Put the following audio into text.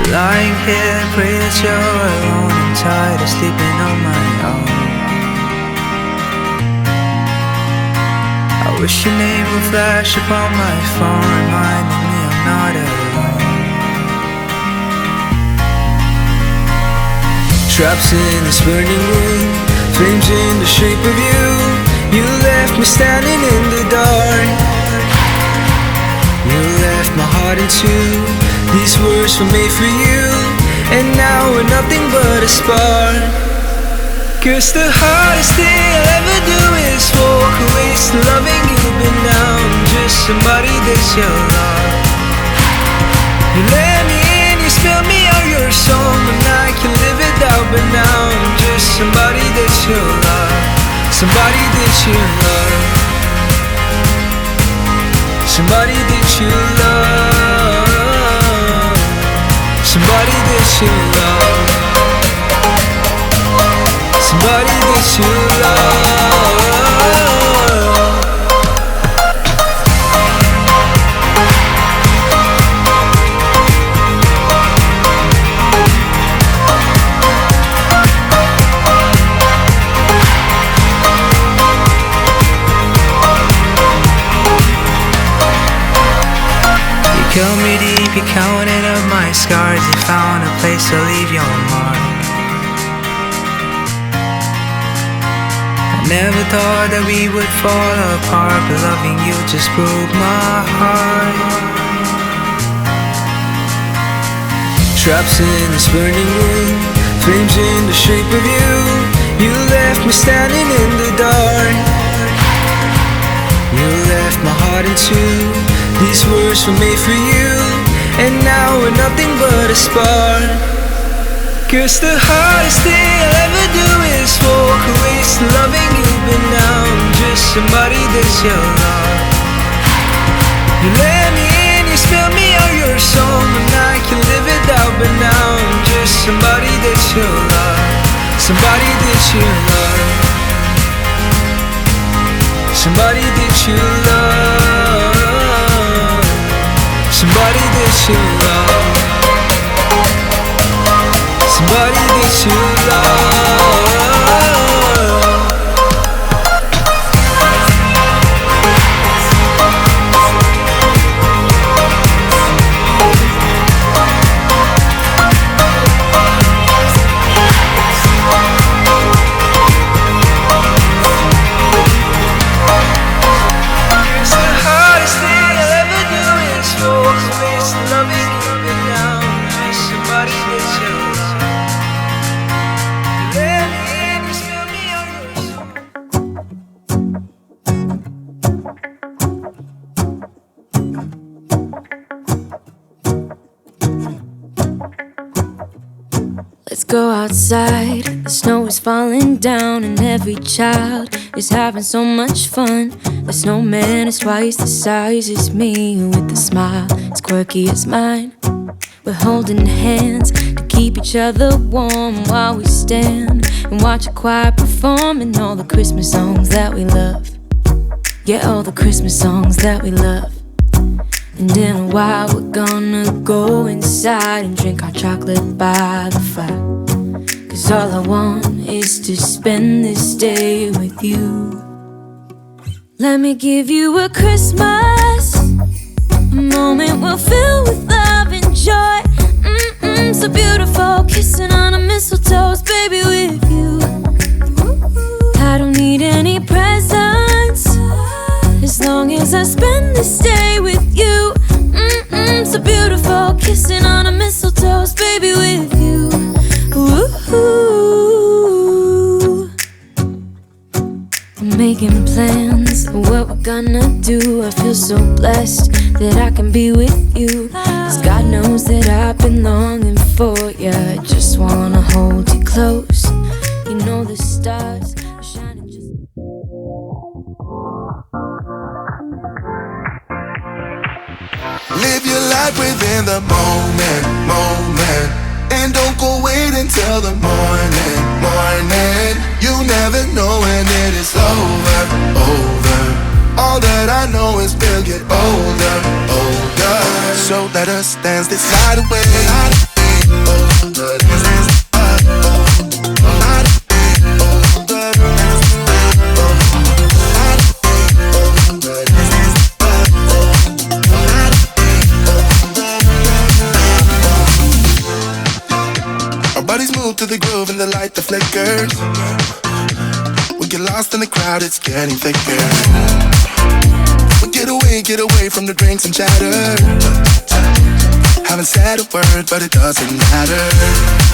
Lying here, pray that you're alone and tired of sleeping on my own. I wish your name would flash upon my phone, reminding me I'm not alone. Traps in this burning room, flames in the shape of you. You left me standing in the dark. You left my heart in two. These words were made for you, and now we're nothing but a spark. 'Cause the hardest thing I'll ever do is walk away, still loving you, but now I'm just somebody that you love. You let me in, you spill me out your song, and I can live it out, but now I'm just somebody that you love. Somebody that you love. Somebody that you love. Somebody that you love. Somebody that you love. You killed me deep, you counted up my scars. You found a place to leave your mark. Never thought that we would fall apart, but loving you just broke my heart. Traps in this burning room, flames in the shape of you. You left me standing in the dark. You left my heart in two. These words were made for you, and now we're nothing but a spark. 'Cause the hardest thing I'll ever do is walk away, still loving you, but now I'm just somebody that you love. You let me in, you spill me out your song, and I can live it out, but now I'm just somebody that you love. Somebody that you love. Somebody that you love. Somebody that you love. Somebody that you love. Go outside, the snow is falling down, and every child is having so much fun. The snowman is twice the size as me, with a smile as quirky as mine. We're holding hands to keep each other warm while we stand and watch a choir performing all the Christmas songs that we love. Yeah, all the Christmas songs that we love. And in a while we're gonna go inside and drink our chocolate by the fire. 'Cause all I want is to spend this day with you. Let me give you a Christmas, a moment we'll fill with love and joy. So beautiful, kissing on a mistletoe, baby, with you. I don't need any presents, as long as I spend this day with you. So beautiful, kissing on a mistletoe, baby, with you. Ooh. I'm making plans of what we're gonna do. I feel so blessed that I can be with you. 'Cause God knows that I've been longing for you. I just wanna hold you close. You know the stars are shining just... Live your life within the moment, moment. And don't go wait until the morning, morning. You never know when it is over, over. All that I know is we'll get older, older. So let us dance this night away. moving, the light that flickers. We get lost in the crowd, it's getting thicker. We get away from the drinks and chatter. Haven't said a word, but it doesn't matter.